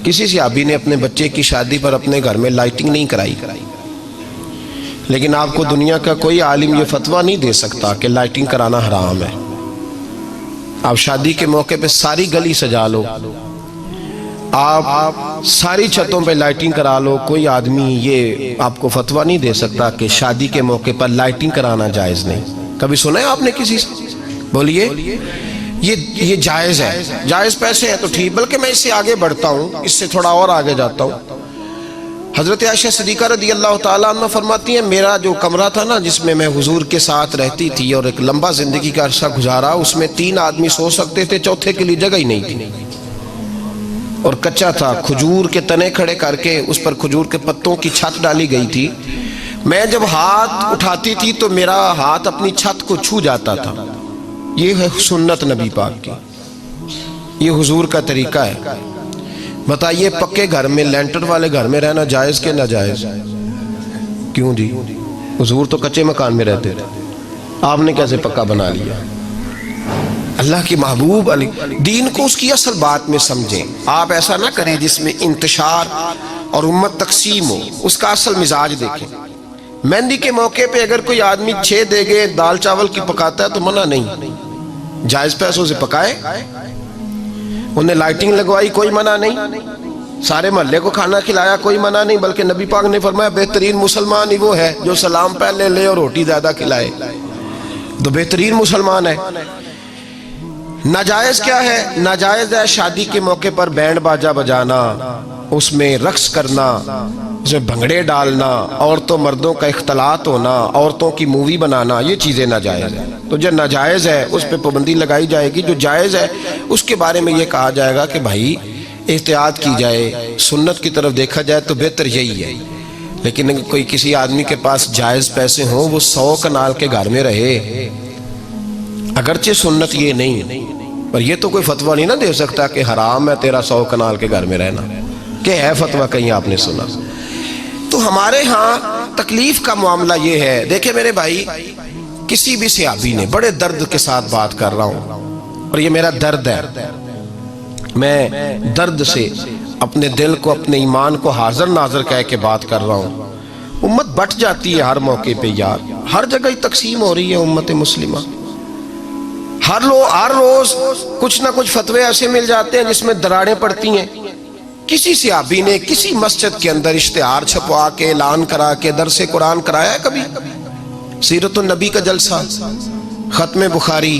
کسی صحابی نے اپنے بچے کی شادی پر اپنے گھر میں لائٹنگ نہیں کرائی، لیکن آپ کو دنیا کا کوئی عالم یہ فتویٰ نہیں دے سکتا کہ لائٹنگ کرانا حرام ہے۔ آپ شادی کے موقع پہ ساری گلی سجا لو، آپ ساری چھتوں پہ لائٹنگ کرا لو، کوئی آدمی یہ آپ کو فتویٰ نہیں دے سکتا کہ شادی کے موقع پر لائٹنگ کرانا جائز نہیں۔ کبھی سنا ہے آپ نے کسی سے؟ بولیے، یہ جائز ہے، جائز پیسے ہیں تو ٹھیک، بلکہ میں اس سے آگے بڑھتا ہوں، اس سے تھوڑا اور آگے جاتا ہوں۔ حضرت عائشہ صدیقہ رضی اللہ تعالیٰ عنہ فرماتی ہیں میرا جو کمرہ تھا نا جس میں حضور کے ساتھ رہتی تھی اور ایک لمبا زندگی کا عرصہ گزارا، اس میں 3 آدمی سو سکتے تھے، چوتھے کے لیے جگہ ہی نہیں تھی، اور کچا تھا، کھجور کے تنے کھڑے کر کے اس پر کھجور کے پتوں کی چھت ڈالی گئی تھی۔ میں جب ہاتھ اٹھاتی تھی تو میرا ہاتھ اپنی چھت کو چھو جاتا تھا۔ یہ ہے سنت نبی پاک کی، یہ حضور کا طریقہ ہے۔ بتائیے پکے گھر میں، لینٹر والے گھر میں رہنا جائز کہ ناجائز؟ کیوں جی؟ حضور تو کچے مکان میں رہتے تھے، آپ نے کیسے پکا بنا لیا؟ اللہ کے محبوب علی دین کو اس کی اصل بات میں سمجھیں۔ آپ ایسا نہ کریں جس میں انتشار اور امت تقسیم ہو، اس کا اصل مزاج دیکھیں۔ مہندی کے موقع پہ اگر کوئی آدمی 6 دیگیں دال چاول کی پکاتا ہے تو منع نہیں، جائز پیسوں سے پکائے۔ انہیں لائٹنگ لگوائی، کوئی منع نہیں، سارے محلے کو کھانا کھلایا، کوئی منع نہیں، بلکہ نبی پاک نے فرمایا بہترین مسلمان ہی وہ ہے جو سلام پہلے لے اور روٹی زیادہ کھلائے، تو بہترین مسلمان ہے۔ ناجائز کیا ہے؟ ناجائز ہے شادی کے موقع پر بینڈ باجا بجانا، اس میں رقص کرنا، اس میں بھنگڑے ڈالنا، عورتوں مردوں کا اختلاط ہونا، عورتوں کی مووی بنانا، یہ چیزیں ناجائز ہیں۔ تو جو ناجائز ہے اس پہ پابندی لگائی جائے گی، جو جائز ہے اس کے بارے میں یہ کہا جائے گا کہ بھائی احتیاط کی جائے، سنت کی طرف دیکھا جائے تو بہتر یہی ہے۔ لیکن اگر کوئی کسی آدمی کے پاس جائز پیسے ہوں، وہ 100 کنال کے گھر میں رہے، اگرچہ سنت یہ نہیں، پر یہ تو کوئی فتویٰ نہیں نہ دے سکتا کہ حرام ہے تیرا 100 کنال کے گھر میں رہنا، کہ ہے فتویٰ کہیں آپ نے سنا؟ تو ہمارے ہاں تکلیف کا معاملہ یہ ہے۔ دیکھیں میرے بھائی، کسی بھی صحابی نے، بڑے درد کے ساتھ بات کر رہا ہوں اور یہ میرا درد ہے، میں درد سے اپنے دل کو، اپنے ایمان کو حاضر ناظر کہہ کے بات کر رہا ہوں۔ امت بٹ جاتی ہے ہر موقع پہ یار، ہر جگہ تقسیم ہو رہی ہے امت مسلمہ، ہر روز کچھ نہ کچھ فتوے ایسے مل جاتے ہیں جس میں دراڑیں پڑتی ہیں۔ کسی صحابی نے کسی مسجد کے اندر اشتہار چھپوا کے اعلان کرا کے درس قرآن کرایا ہے کبھی؟ سیرت النبی کا جلسہ، ختم بخاری،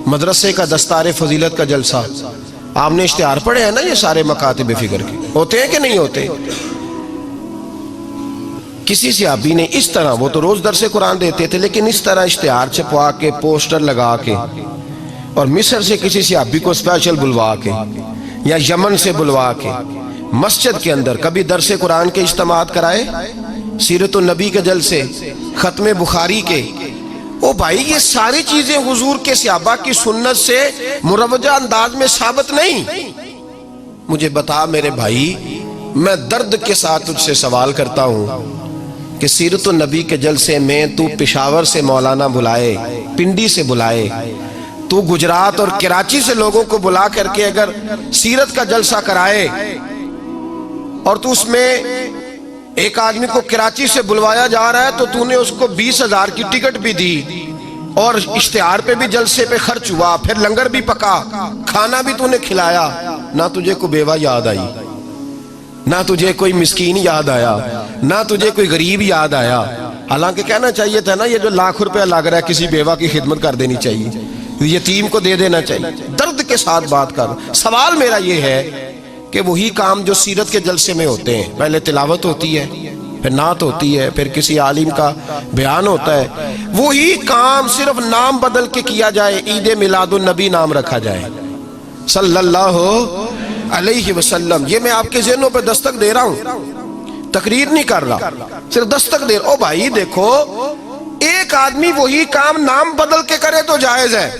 مدرسے کا دستار فضیلت کا جلسہ، آپ نے اشتہار پڑھے ہیں نا یہ سارے مکاتب فکر کے، ہوتے ہیں کہ نہیں ہوتے؟ کسی صحابی نے اس طرح، وہ تو روز درس قرآن دیتے تھے، لیکن اس طرح اشتہار چھپوا کے، پوسٹر لگا کے، اور مصر سے کسی صحابی کو اسپیشل بلوا کے یا یمن سے بلوا کے مسجد کے اندر کبھی درس قرآن کے اجتماعات کرائے، سیرت النبی کے جلسے، ختم بخاری کے؟ او بھائی یہ ساری چیزیں حضور کے صحابہ کی سنت سے مروجہ انداز میں ثابت نہیں۔ مجھے بتا میرے بھائی، میں درد کے ساتھ تجھ سے سوال کرتا ہوں کہ سیرت النبی کے جلسے میں تو پشاور سے مولانا بلائے، پنڈی سے بلائے، تو گجرات اور کراچی سے لوگوں کو بلا کر کے اگر سیرت کا جلسہ کرائے، اور تو اس میں ایک آدمی کو کراچی سے بلوایا جا رہا ہے تو تو نے اس کو 20,000 کی ٹکٹ بھی دی، اور اشتہار پہ بھی جلسے پہ خرچ ہوا، پھر لنگر بھی پکا، کھانا بھی تو نے کھلایا، نہ تجھے کوئی بیوہ یاد آئی، نہ تجھے کوئی مسکین یاد آیا، نہ تجھے کوئی غریب یاد آیا؟ حالانکہ کہنا چاہیے تھا نا یہ جو ₹1,00,000 لگ رہا ہے کسی بیوہ کی خدمت کر دینی چاہیے، یتیم کو دے دینا چاہیے۔ درد کے ساتھ بات کر، سوال میرا یہ ہے کہ وہی کام جو سیرت کے جلسے میں ہوتے ہیں، پہلے تلاوت ہوتی ہے، پھر نعت ہوتی ہے، پھر کسی عالم کا بیان ہوتا ہے، وہی کام صرف نام بدل کے کیا جائے، عید میلاد النبی نام رکھا جائے صلی اللہ علیہ وسلم۔ یہ میں آپ کے ذہنوں پہ دستک دے رہا ہوں، تقریر نہیں کر رہا، صرف دستک دے رہا ہوں۔ او بھائی دیکھو، ایک آدمی وہی کام نام بدل کے کرے تو جائز ہے،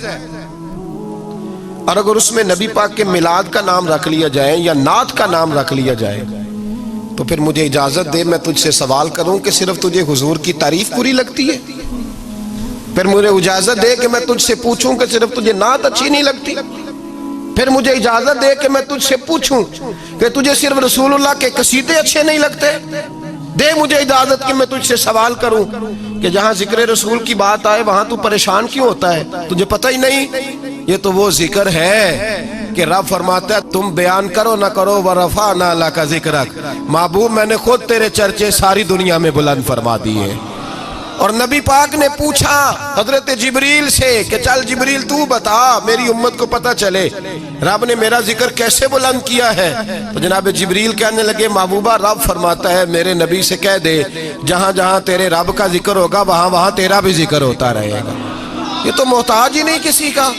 اور اگر اس میں نبی پاک کے میلاد کا نام رکھ لیا جائے یا نعت کا نام رکھ لیا جائے تو پھر مجھے اجازت دے میں تجھ سے سوال کروں کہ صرف تجھے حضور کی تعریف پوری لگتی ہے؟ پھر مجھے اجازت دے کہ میں تجھ سے پوچھوں کہ صرف تجھے نعت اچھی نہیں لگتی؟ پھر مجھے اجازت دے کہ میں تجھ سے پوچھوں کہ تجھے صرف رسول اللہ کے قصیدے اچھے نہیں لگتے؟ دے مجھے اجازت کہ میں تجھ سے سوال کروں کہ جہاں ذکر رسول کی بات آئے وہاں تو پریشان کیوں ہوتا ہے؟ تجھے پتہ ہی نہیں یہ تو وہ ذکر ہے کہ رب فرماتا ہے تم بیان کرو نہ کرو ورفعنا لک ذکرک، محبوب میں نے خود تیرے چرچے ساری دنیا میں بلند فرما دیے۔ اور نبی پاک نے پوچھا حضرت جبریل سے کہ چل جبریل تو بتا میری امت کو پتہ چلے رب نے میرا ذکر کیسے بلند کیا ہے؟ تو جناب جبریل کہنے لگے محبوبہ رب فرماتا ہے میرے نبی سے کہہ دے جہاں جہاں تیرے رب کا ذکر ہوگا وہاں وہاں تیرا بھی ذکر ہوتا رہے گا۔ یہ تو محتاج ہی نہیں کسی کا۔